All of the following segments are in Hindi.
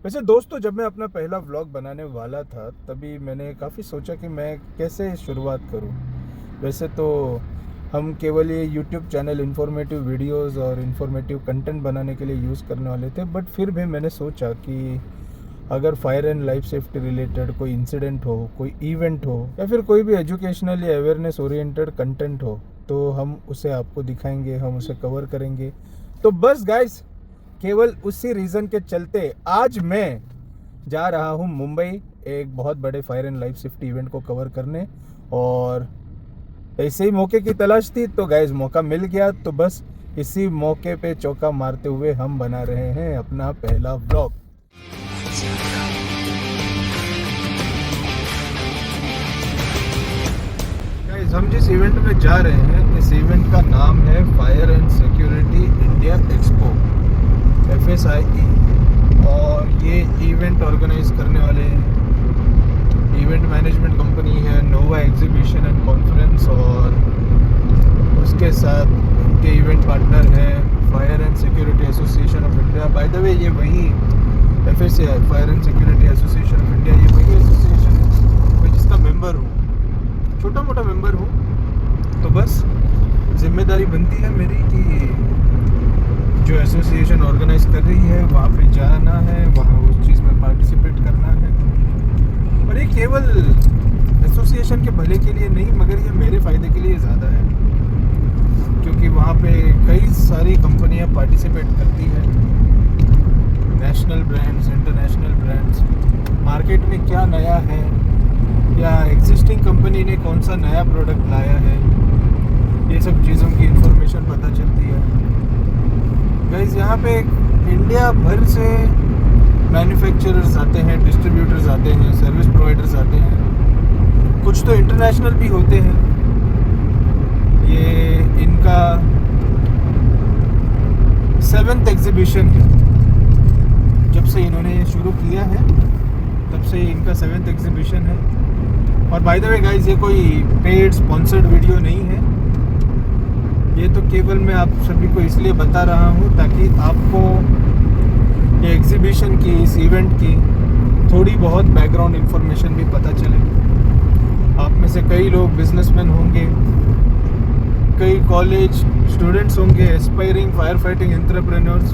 वैसे दोस्तों, जब मैं अपना पहला व्लॉग बनाने वाला था तभी मैंने काफ़ी सोचा कि मैं कैसे शुरुआत करूं। वैसे तो हम केवल ये यूट्यूब चैनल इन्फॉर्मेटिव वीडियोस और इन्फॉर्मेटिव कंटेंट बनाने के लिए यूज़ करने वाले थे, बट फिर भी मैंने सोचा कि अगर fire and life safety related कोई इंसिडेंट हो, कोई इवेंट हो, या फिर कोई भी एजुकेशनल या अवेयरनेस ओरिएंटेड कंटेंट हो, तो हम उसे आपको दिखाएंगे, हम उसे कवर करेंगे। तो बस गाइस, केवल उसी रीज़न के चलते आज मैं जा रहा हूँ मुंबई, एक बहुत बड़े fire and life safety event को कवर करने। और ऐसे ही मौके की तलाश थी, तो गाइस मौका मिल गया। तो बस इसी मौके पे चौका मारते हुए हम बना रहे हैं अपना पहला व्लॉग। गाइस, हम जिस इवेंट में जा रहे हैं, इस इवेंट का नाम है fire and security India expo, FSIE। और ये इवेंट ऑर्गेनाइज करने वाले इवेंट मैनेजमेंट कंपनी है नोवा एग्जीबिशन एंड कॉन्फ्रेंस, और उसके साथ उनके इवेंट पार्टनर है fire and security association of India. By the way, ये वही FSI, fire and security association of India, ये वही एसोसिएशन है मैं जिसका मेंबर हूँ, छोटा मोटा मेंबर हूँ। तो बस जिम्मेदारी बनती है मेरी कि जो एसोसिएशन ऑर्गेनाइज कर रही है वहाँ पे जाना है, वहाँ उस चीज़ में पार्टिसिपेट करना है। और ये केवल एसोसिएशन के भले के लिए नहीं, मगर ये मेरे फ़ायदे के लिए ज़्यादा है, क्योंकि वहाँ पे कई सारी कंपनियाँ पार्टिसिपेट करती है। National brands, international brands, market में क्या नया है या एग्जिस्टिंग कंपनी ने कौन सा नया प्रोडक्ट लाया है, ये सब चीज़ों की इंफॉर्मेशन पता चलती है। गाइस, यहाँ पे इंडिया भर से मैन्युफैक्चरर्स आते हैं, डिस्ट्रीब्यूटर्स आते हैं, सर्विस प्रोवाइडर्स आते हैं, कुछ तो इंटरनेशनल भी होते हैं। ये इनका 7th एग्जीबिशन है। जब से इन्होंने ये शुरू किया है तब से इनका 7th एग्जीबिशन है। और बाय द वे गाइस, ये कोई पेड स्पॉन्सर्ड वीडियो नहीं है, ये तो केवल मैं आप सभी को इसलिए बता रहा हूँ ताकि आपको ये एग्जीबिशन की, इस इवेंट की थोड़ी बहुत बैकग्राउंड इन्फॉर्मेशन भी पता चले। आप में से कई लोग बिजनेसमैन होंगे, कई कॉलेज स्टूडेंट्स होंगे, एस्पायरिंग फायर फाइटिंग एंटरप्रेन्योर्स,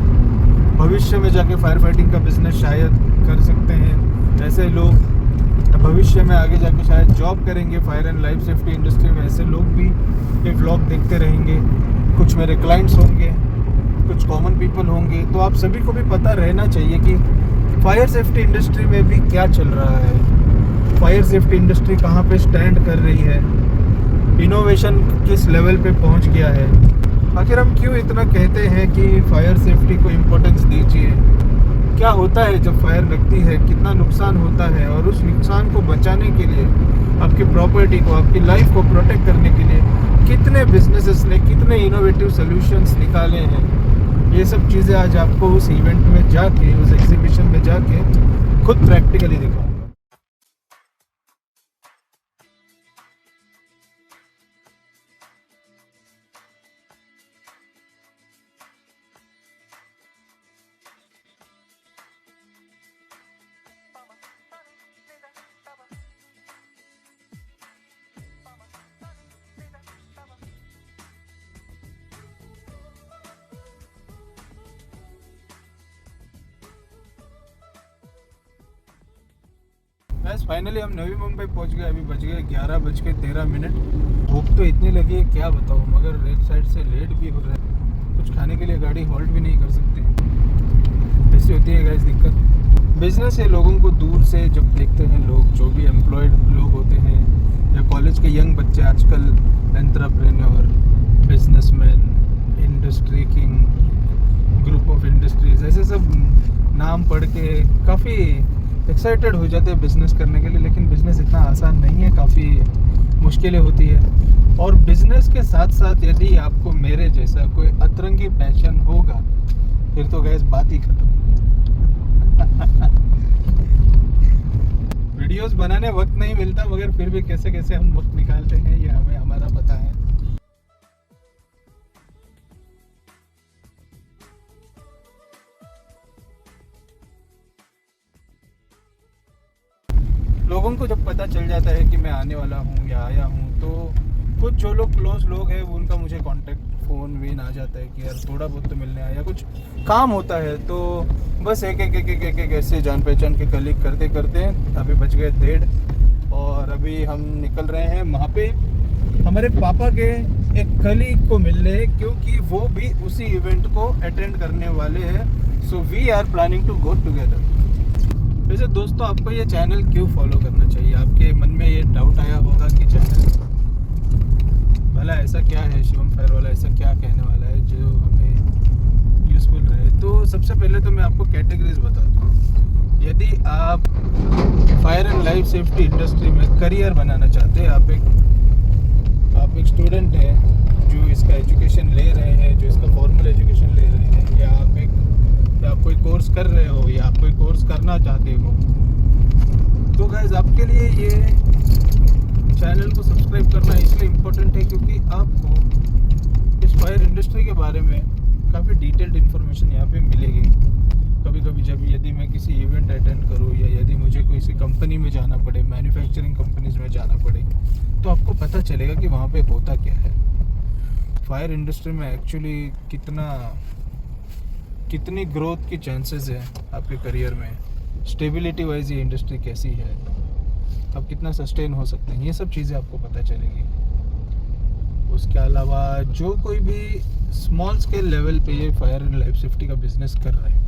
भविष्य में जाके फायर फाइटिंग का बिजनेस शायद कर सकते हैं। ऐसे लोग भविष्य में आगे जाके शायद जॉब करेंगे fire and life safety industry में, ऐसे लोग भी ये व्लॉग देखते रहेंगे। कुछ मेरे क्लाइंट्स होंगे, कुछ कॉमन पीपल होंगे। तो आप सभी को भी पता रहना चाहिए कि फायर सेफ्टी इंडस्ट्री में भी क्या चल रहा है, फायर सेफ्टी इंडस्ट्री कहाँ पे स्टैंड कर रही है, इनोवेशन किस लेवल पे पहुँच गया है। आखिर हम क्यों इतना कहते हैं कि फायर सेफ्टी को इम्पोर्टेंस दीजिए, क्या होता है जब फायर लगती है, कितना नुकसान होता है, और उस नुकसान को बचाने के लिए, आपकी प्रॉपर्टी को, आपकी लाइफ को प्रोटेक्ट करने के लिए कितने बिजनेसेस ने कितने इनोवेटिव सॉल्यूशंस निकाले हैं। ये सब चीज़ें आज आपको उस इवेंट में जाके, उस एग्जीबिशन में जाके खुद प्रैक्टिकली दिखाऊंगा। बस फाइनली हम नवी मुंबई पहुंच गए। अभी बज गए 11:13। भूख तो इतनी लगी है क्या बताऊँ, मगर रेड साइड से लेट भी हो रहा है, कुछ खाने के लिए गाड़ी होल्ड भी नहीं कर सकते। ऐसी होती है गाइस दिक्कत। बिजनेस है, लोगों को दूर से जब देखते हैं लोग, जो भी एम्प्लॉयड लोग होते हैं या कॉलेज के यंग बच्चे, आजकल entrepreneur, businessman, industry king, group of industries, ऐसे सब नाम पढ़ के काफ़ी एक्साइटेड हो जाते हैं बिज़नेस करने के लिए। लेकिन बिज़नेस इतना आसान नहीं है, काफ़ी मुश्किलें होती है। और बिज़नेस के साथ साथ यदि आपको मेरे जैसा कोई अतरंगी पैशन होगा, फिर तो गैस बात ही खत्म। वीडियोस बनाने वक्त नहीं मिलता, मगर फिर भी कैसे कैसे हम वक्त निकालते हैं ये हमें हमारा पता है। लोगों को जब पता चल जाता है कि मैं आने वाला हूँ या आया हूँ, तो कुछ जो लोग क्लोज लोग हैं उनका मुझे कांटेक्ट फ़ोन वीन आ जाता है कि यार थोड़ा बहुत तो मिलने आया, कुछ काम होता है। तो बस एक ऐसे जान पहचान के कलीग करते करते अभी बच गए 1:30 और अभी हम निकल रहे हैं वहाँ पे हमारे पापा के एक कलीग को मिलने, क्योंकि वो भी उसी इवेंट को अटेंड करने वाले हैं। So we are planning to go together. वैसे दोस्तों, आपको ये चैनल क्यों फॉलो करना चाहिए? आपके मन में ये डाउट आया होगा कि चैनल भला ऐसा क्या है, शिवम फायर वाला ऐसा क्या कहने वाला है जो हमें यूज़फुल रहे। तो सबसे पहले तो मैं आपको कैटेगरीज बता दूँ। यदि आप fire and life safety industry में करियर बनाना चाहते हैं, आप एक स्टूडेंट हैं जो इसका एजुकेशन ले रहे हैं, जो इसका फॉर्मल एजुकेशन ले रहे हैं, या आप कोई कोर्स कर रहे हो या आप कोई कोर्स करना चाहते हो, तो गाइस आपके लिए ये चैनल को सब्सक्राइब करना इसलिए इम्पोर्टेंट है क्योंकि आपको इस फायर इंडस्ट्री के बारे में काफ़ी डिटेल्ड इन्फॉर्मेशन यहाँ पे मिलेगी। कभी कभी यदि मैं किसी इवेंट अटेंड करूँ या यदि मुझे किसी कंपनी में जाना पड़े, मैन्युफैक्चरिंग कंपनीज में जाना पड़े, तो आपको पता चलेगा कि वहाँ पे होता क्या है। फायर इंडस्ट्री में एक्चुअली कितनी ग्रोथ की चांसेस है आपके करियर में, स्टेबिलिटी वाइज ये इंडस्ट्री कैसी है, आप कितना सस्टेन हो सकते हैं, ये सब चीज़ें आपको पता चलेगी। उसके अलावा जो कोई भी स्मॉल स्केल लेवल पे ये फायर एंड लाइफ सेफ्टी का बिजनेस कर रहे हैं,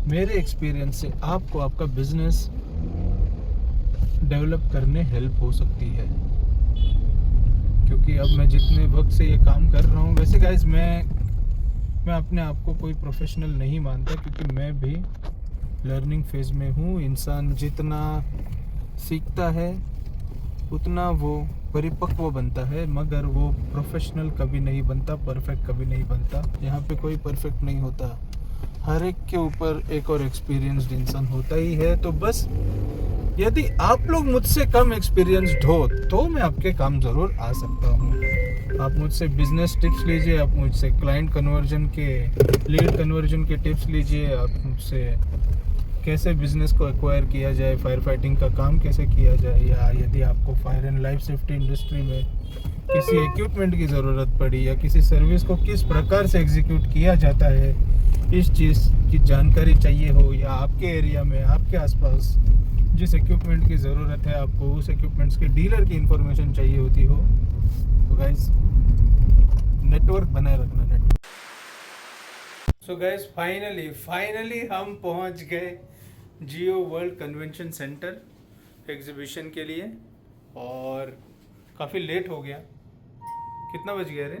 मेरे एक्सपीरियंस से आपको आपका बिजनेस डेवलप करने हेल्प हो सकती है। क्योंकि अब मैं जितने वक्त से ये काम कर रहा हूँ, वैसे गाइज मैं अपने आप को कोई प्रोफेशनल नहीं मानता, क्योंकि मैं भी लर्निंग फेज में हूँ। इंसान जितना सीखता है उतना वो परिपक्व बनता है, मगर वो प्रोफेशनल कभी नहीं बनता, परफेक्ट कभी नहीं बनता। यहाँ पे कोई परफेक्ट नहीं होता, हर एक के ऊपर एक और एक्सपीरियंस्ड इंसान होता ही है। तो बस यदि आप लोग मुझसे कम एक्सपीरियंस्ड हो तो मैं आपके काम ज़रूर आ सकता हूँ। आप मुझसे बिजनेस टिप्स लीजिए, आप मुझसे क्लाइंट कन्वर्जन के, लीड कन्वर्जन के टिप्स लीजिए, आप मुझसे कैसे बिजनेस को एक्वायर किया जाए, फायर फाइटिंग का काम कैसे किया जाए, या यदि आपको fire and life safety industry में किसी इक्विपमेंट की ज़रूरत पड़ी या किसी सर्विस को किस प्रकार से एग्जीक्यूट किया जाता है, इस चीज़ की जानकारी चाहिए हो, या आपके एरिया में आपके आसपास जिस इक्विपमेंट की ज़रूरत है आपको उस इक्विपमेंट्स के डीलर की इंफॉर्मेशन चाहिए होती हो, तो गाइस नेटवर्क बनाए रखना। नेटवर्क। सो गाइस फाइनली हम पहुंच गए जियो वर्ल्ड कन्वेंशन सेंटर एग्जीबिशन के लिए, और काफ़ी लेट हो गया। कितना बज गया रे?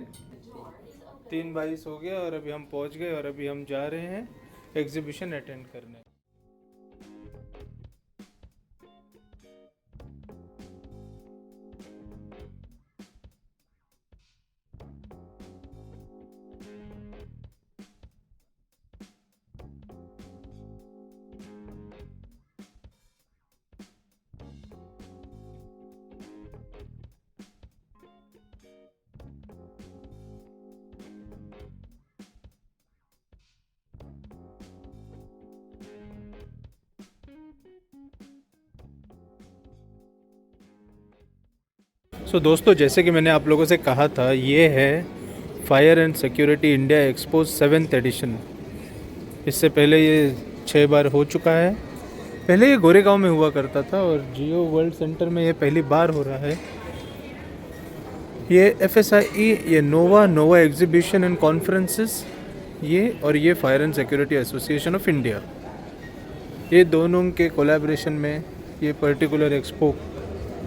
3:22 हो गया और अभी हम पहुंच गए और अभी हम जा रहे हैं एग्जीबिशन अटेंड करने। सो दोस्तों, जैसे कि मैंने आप लोगों से कहा था, ये है fire and security India expo 7th edition. इससे पहले ये 6 बार हो चुका है। पहले ये गोरेगांव में हुआ करता था और जियो वर्ल्ड सेंटर में ये पहली बार हो रहा है। ये FSIE, ये नोवा एग्जीबिशन एंड कॉन्फ्रेंसेस, ये fire and security association of India, ये दोनों के कोलैबोरेशन में ये पर्टिकुलर एक्सपो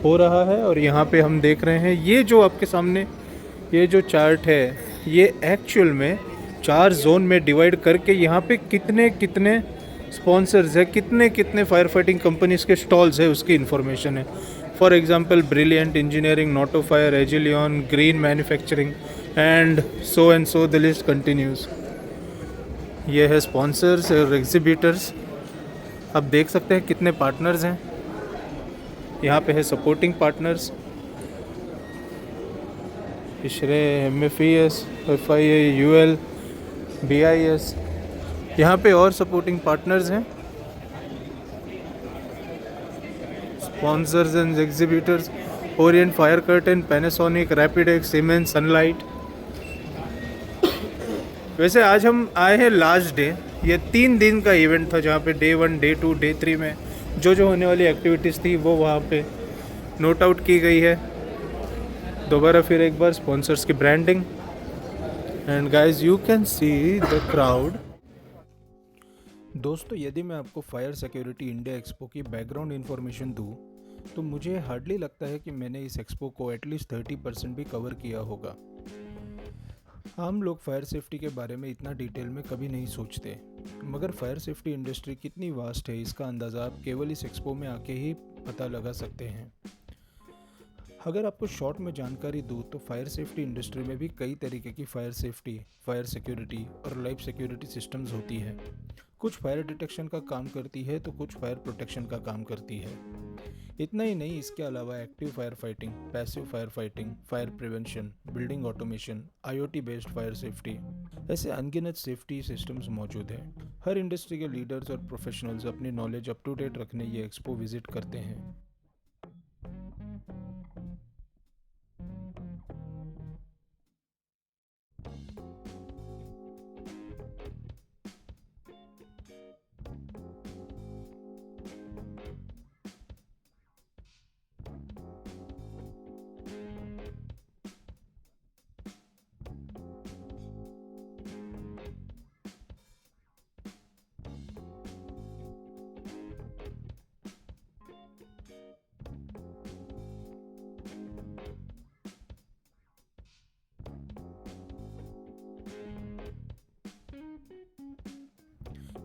हो रहा है। और यहाँ पे हम देख रहे हैं, ये जो आपके सामने ये जो चार्ट है, ये एक्चुअल में 4 जोन में डिवाइड करके यहाँ पे कितने स्पॉन्सर्स है, कितने फायर फाइटिंग कंपनीज के स्टॉल्स है, उसकी इन्फॉर्मेशन है। For example brilliant engineering, Noto fire, एजिलियन, green manufacturing and so the list continues. ये है स्पॉन्सर्स और एग्जिबिटर्स। आप देख सकते हैं कितने पार्टनर्स हैं। यहाँ पे है supporting partners, ISHRAE, MFES, FIA, UL, BIS। यहाँ पे और सपोर्टिंग पार्टनर्स हैं। Sponsors and exhibitors, Orient fire curtain, Panasonic, Rapidex, Siemens, Sunlight. वैसे आज हम आए हैं लास्ट डे। ये 3 दिन का इवेंट था जहाँ पे डे 1, डे 2, डे 3 में जो होने वाली एक्टिविटीज़ थी वो वहाँ पे नोट आउट की गई है। दोबारा फिर एक बार स्पॉन्सर्स की branding, and guys you can see the crowd. दोस्तों, यदि मैं आपको फायर सिक्योरिटी इंडिया एक्सपो की बैकग्राउंड इन्फॉर्मेशन दूँ तो मुझे हार्डली लगता है कि मैंने इस एक्सपो को एटलीस्ट 30% भी कवर किया होगा। आम लोग फायर सेफ्टी के बारे में इतना डिटेल में कभी नहीं सोचते, मगर फायर सेफ्टी इंडस्ट्री कितनी वास्ट है इसका अंदाज़ा आप केवल इस एक्सपो में आके ही पता लगा सकते हैं। अगर आपको शॉर्ट में जानकारी दूँ तो फायर सेफ्टी इंडस्ट्री में भी कई तरीके की फायर सेफ्टी, फायर सिक्योरिटी और लाइफ सिक्योरिटी सिस्टम्स होती है। कुछ फायर डिटेक्शन का काम करती है तो कुछ फायर प्रोटेक्शन का काम करती है। इतना ही नहीं, इसके अलावा active fire fighting, passive fire fighting, fire prevention, building automation, IoT based fire safety, ऐसे अनगिनत सेफ्टी सिस्टम्स मौजूद हैं। हर इंडस्ट्री के लीडर्स और प्रोफेशनल्स अपनी नॉलेज अप टू डेट रखने ये एक्सपो विजिट करते हैं।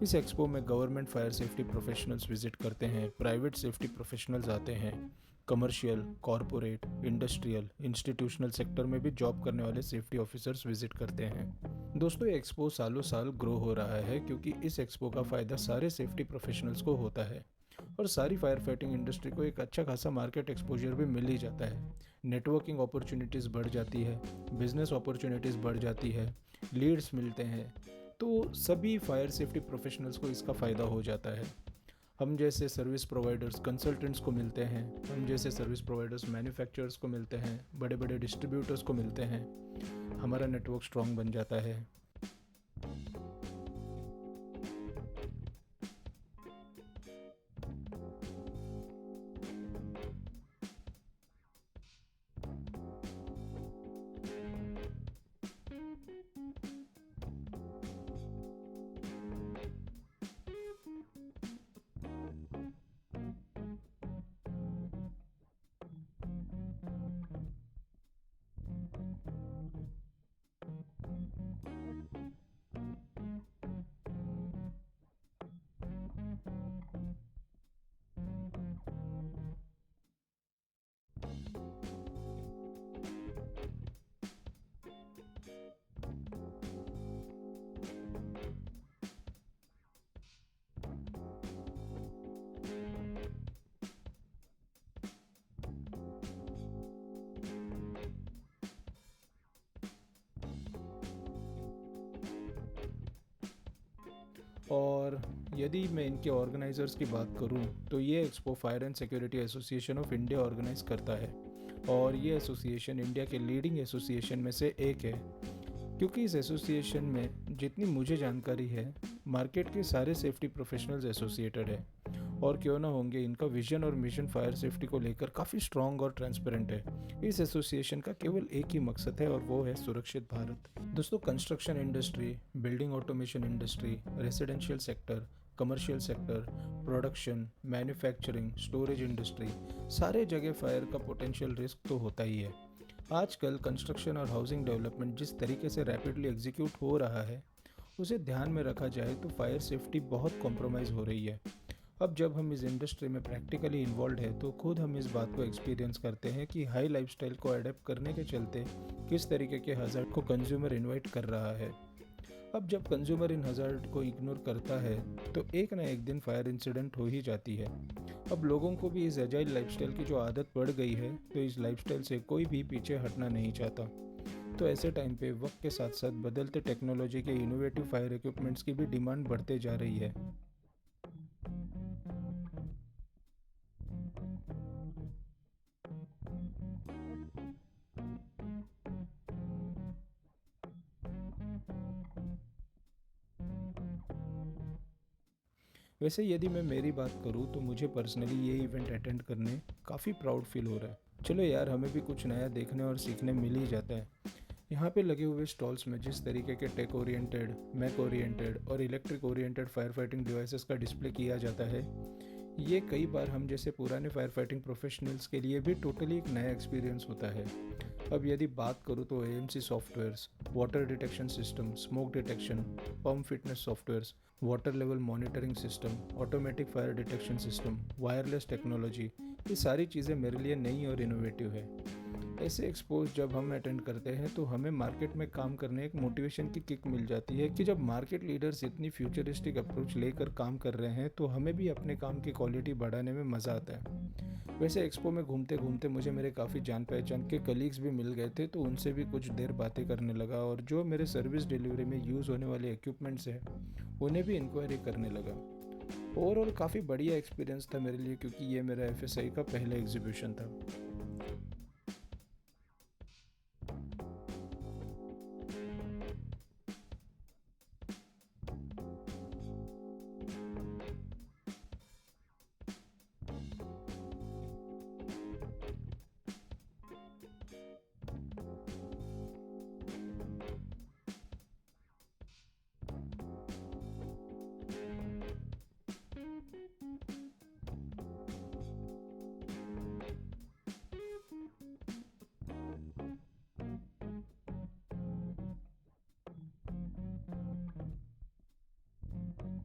इस एक्सपो में government fire safety professionals visit करते हैं, प्राइवेट सेफ्टी प्रोफेशनल्स आते हैं, commercial, corporate, industrial, institutional sector में भी जॉब करने वाले सेफ्टी ऑफिसर्स विजिट करते हैं। दोस्तों, ये एक्सपो सालों साल ग्रो हो रहा है क्योंकि इस एक्सपो का फ़ायदा सारे सेफ्टी प्रोफेशनल्स को होता है और सारी फायर फाइटिंग इंडस्ट्री को एक अच्छा खासा मार्केट एक्सपोजर भी मिल ही जाता है। नेटवर्किंग अपॉर्चुनिटीज़ बढ़ जाती है, बिजनेस अपॉर्चुनिटीज़ बढ़ जाती है, लीड्स मिलते हैं, तो सभी फायर सेफ्टी प्रोफेशनल्स को इसका फ़ायदा हो जाता है। हम जैसे सर्विस प्रोवाइडर्स कंसल्टेंट्स को मिलते हैं, हम जैसे सर्विस प्रोवाइडर्स मैन्युफैक्चरर्स को मिलते हैं, बड़े बड़े डिस्ट्रीब्यूटर्स को मिलते हैं, हमारा नेटवर्क स्ट्रॉन्ग बन जाता है। और यदि मैं इनके ऑर्गेनाइज़र्स की बात करूं तो ये expo fire and security association of India organise करता है और ये एसोसिएशन इंडिया के लीडिंग एसोसिएशन में से एक है, क्योंकि इस एसोसिएशन में जितनी मुझे जानकारी है मार्केट के सारे सेफ्टी प्रोफेशनल्स एसोसिएटेड है और क्यों ना होंगे, इनका विजन और मिशन फायर सेफ्टी को लेकर काफ़ी स्ट्रॉन्ग और ट्रांसपेरेंट है। इस एसोसिएशन का केवल एक ही मकसद है और वो है सुरक्षित भारत। दोस्तों, construction industry, building automation industry, residential sector, commercial sector, production, manufacturing, storage industry, सारे जगह फायर का पोटेंशियल रिस्क तो होता ही है। आजकल कंस्ट्रक्शन और हाउसिंग डेवलपमेंट जिस तरीके से रैपिडली एग्जीक्यूट हो रहा है उसे ध्यान में रखा जाए तो फायर सेफ्टी बहुत कॉम्प्रोमाइज़ हो रही है। अब जब हम इस इंडस्ट्री में प्रैक्टिकली इन्वॉल्व है तो खुद हम इस बात को एक्सपीरियंस करते हैं कि हाई लाइफस्टाइल को अडेप्ट करने के चलते किस तरीके के हज़ार्ड को कंज्यूमर इन्वाइट कर रहा है। अब जब कंज्यूमर इन हज़ार्ड को इग्नोर करता है तो एक ना एक दिन फायर इंसिडेंट हो ही जाती है। अब लोगों को भी इस एजाइल लाइफस्टाइल की जो आदत पड़ गई है तो इस लाइफस्टाइल से कोई भी पीछे हटना नहीं चाहता। तो ऐसे टाइम पे वक्त के साथ साथ बदलते टेक्नोलॉजी के इनोवेटिव फायर इक्विपमेंट्स की भी डिमांड बढ़ते जा रही है। वैसे यदि मैं मेरी बात करूँ तो मुझे पर्सनली ये इवेंट अटेंड करने काफ़ी प्राउड फील हो रहा है। चलो यार, हमें भी कुछ नया देखने और सीखने मिल ही जाता है। यहाँ पे लगे हुए स्टॉल्स में जिस तरीके के टेक ओरिएंटेड, मैक ओरिएंटेड और electric oriented fire fighting devices का डिस्प्ले किया जाता है, ये कई बार हम जैसे पुराने फायर फाइटिंग प्रोफेशनल्स के लिए भी टोटली एक नया एक्सपीरियंस होता है। अब यदि बात करूँ तो AMC softwares, water detection system, smoke detection, pump fitness softwares, water level monitoring system, automatic fire detection system, wireless technology, ये सारी चीज़ें मेरे लिए नई और इनोवेटिव है। ऐसे एक्सपोज जब हम अटेंड करते हैं तो हमें मार्केट में काम करने एक मोटिवेशन की किक मिल जाती है कि जब मार्केट लीडर्स इतनी फ्यूचरिस्टिक अप्रोच लेकर काम कर रहे हैं तो हमें भी अपने काम की क्वालिटी बढ़ाने में मज़ा आता है। वैसे एक्सपो में घूमते घूमते मुझे मेरे काफ़ी जान पहचान के कलीग्स भी मिल गए थे, तो उनसे भी कुछ देर बातें करने लगा और जो मेरे सर्विस डिलीवरी में यूज़ होने वाले इक्विपमेंट्स हैं उन्हें भी इंक्वायरी करने लगा। ओवरऑल काफ़ी बढ़िया एक्सपीरियंस था मेरे लिए, क्योंकि ये मेरा FSI का पहला एग्जीबिशन था।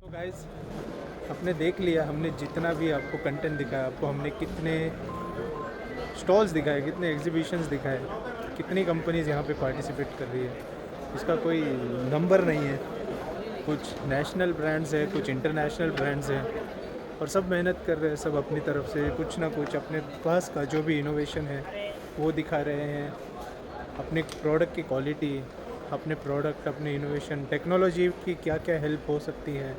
तो गाइस, आपने देख लिया, हमने जितना भी आपको कंटेंट दिखाया, आपको हमने कितने स्टॉल्स दिखाए, कितने एग्जीबिशंस दिखाए, कितनी कंपनीज यहाँ पे पार्टिसिपेट कर रही है, इसका कोई नंबर नहीं है। कुछ नेशनल ब्रांड्स हैं, कुछ इंटरनेशनल ब्रांड्स हैं, और सब मेहनत कर रहे हैं, सब अपनी तरफ से कुछ ना कुछ अपने पास का जो भी इनोवेशन है वो दिखा रहे हैं। अपने प्रोडक्ट की क्वालिटी, अपने प्रोडक्ट, अपने इनोवेशन, टेक्नोलॉजी की क्या क्या हेल्प हो सकती है,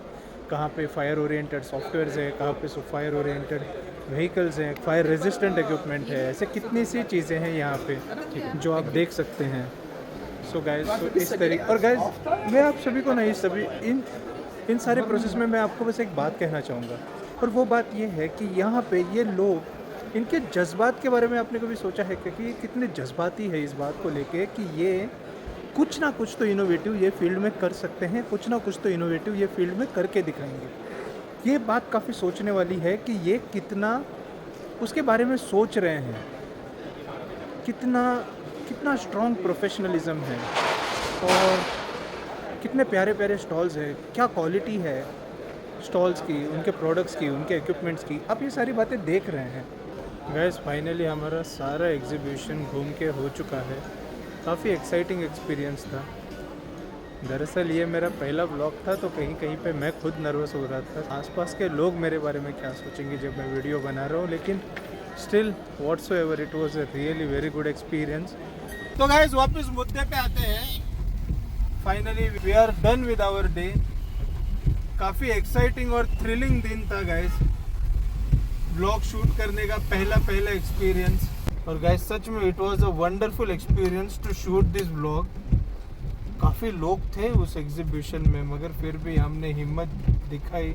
कहाँ पे फायर ओरिएंटेड सॉफ्टवेयर्स है, कहाँ पे फायर ओरिएंटेड व्हीकल्स हैं, फायर रेजिस्टेंट इक्विपमेंट है, ऐसे कितनी सी चीज़ें हैं यहाँ पे जो आप देख सकते हैं। सो गाइस, इस तरीके, और गाइस मैं आप सभी को नहीं, सभी इन सारे प्रोसेस में मैं आपको बस एक बात कहना चाहूँगा, और वो बात ये है कि यहाँ पे ये लोग, इनके जज्बात के बारे में आपने कभी सोचा है कि ये कितने जज्बाती है इस बात को लेके कि ये कुछ ना कुछ तो इनोवेटिव ये फील्ड में कर सकते हैं, कुछ ना कुछ तो इनोवेटिव ये फील्ड में करके दिखाएंगे। ये बात काफ़ी सोचने वाली है कि ये कितना उसके बारे में सोच रहे हैं, कितना स्ट्रॉन्ग प्रोफेशनलिज्म है, और कितने प्यारे प्यारे स्टॉल्स हैं, क्या क्वालिटी है स्टॉल्स की, उनके प्रोडक्ट्स की, उनके इक्विपमेंट्स की, आप ये सारी बातें देख रहे हैं। गैस, फाइनली हमारा सारा एग्जीबिशन घूम के हो चुका है। काफ़ी एक्साइटिंग एक्सपीरियंस था। दरअसल ये मेरा पहला व्लॉग था, तो कहीं कहीं पे मैं खुद नर्वस हो रहा था, आसपास के लोग मेरे बारे में क्या सोचेंगे जब मैं वीडियो बना रहा हूँ, लेकिन still whatsoever it was a really very good experience. तो गाइस, वापस मुद्दे पे आते हैं। Finally we are done with our day. काफ़ी एक्साइटिंग और थ्रिलिंग दिन था गाइस, व्लॉग शूट करने का पहला एक्सपीरियंस। और गाइस, सच में it was a wonderful experience to shoot this vlog. काफ़ी लोग थे उस एग्जीबिशन में, मगर फिर भी हमने हिम्मत दिखाई,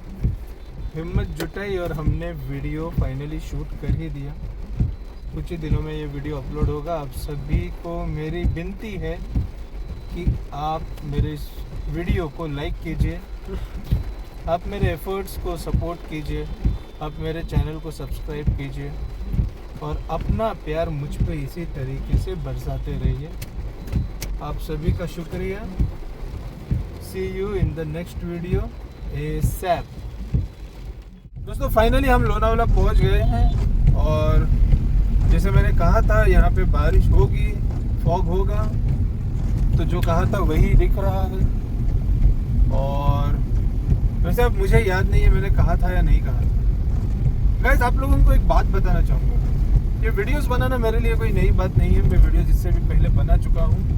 हिम्मत जुटाई और हमने वीडियो फाइनली शूट कर ही दिया। कुछ ही दिनों में ये वीडियो अपलोड होगा। आप सभी को मेरी विनती है कि आप मेरे इस वीडियो को लाइक कीजिए, आप मेरे एफर्ट्स को सपोर्ट कीजिए, आप मेरे चैनल को सब्सक्राइब कीजिए और अपना प्यार मुझ पे इसी तरीके से बरसाते रहिए। आप सभी का शुक्रिया। See you in the next video ASAP। दोस्तों, फाइनली हम लोनावाला पहुंच गए हैं, और जैसे मैंने कहा था यहाँ पे बारिश होगी, फॉग होगा, तो जो कहा था वही दिख रहा है। और वैसे अब मुझे याद नहीं है मैंने कहा था या नहीं कहा था। गाइस, आप लोगों को एक बात बताना चाहूँगा, ये वीडियोस बनाना मेरे लिए कोई नई बात नहीं है। मैं वीडियो जिससे भी पहले बना चुका हूँ।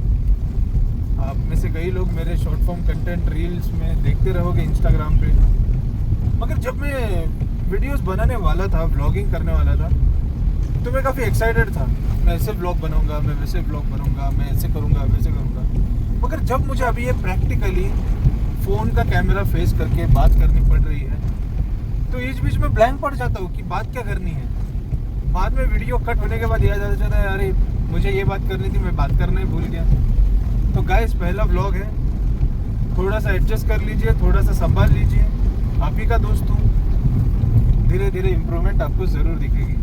आप में से कई लोग मेरे शॉर्ट फॉर्म कंटेंट रील्स में देखते रहोगे इंस्टाग्राम पे, मगर जब मैं वीडियोस बनाने वाला था, व्लॉगिंग करने वाला था, तो मैं काफ़ी एक्साइटेड था। मैं ऐसे व्लॉग बनाऊंगा, मैं वैसे व्लॉग बनाऊंगा, मैं ऐसे करूंगा, वैसे करूंगा। मगर जब मुझे अभी ये प्रैक्टिकली फ़ोन का कैमरा फेस करके बात करनी पड़ रही है, तो इस बीच में ब्लैंक पड़ जाता हूँ कि बात क्या करनी है। बाद में वीडियो कट होने के बाद याद आ जाता है, अरे मुझे ये बात करनी थी, मैं बात करना ही भूल गया। तो गाइस, पहला व्लॉग है, थोड़ा सा एडजस्ट कर लीजिए, थोड़ा सा संभाल लीजिए। आप ही का दोस्त हूँ, धीरे धीरे इम्प्रूवमेंट आपको ज़रूर दिखेगी।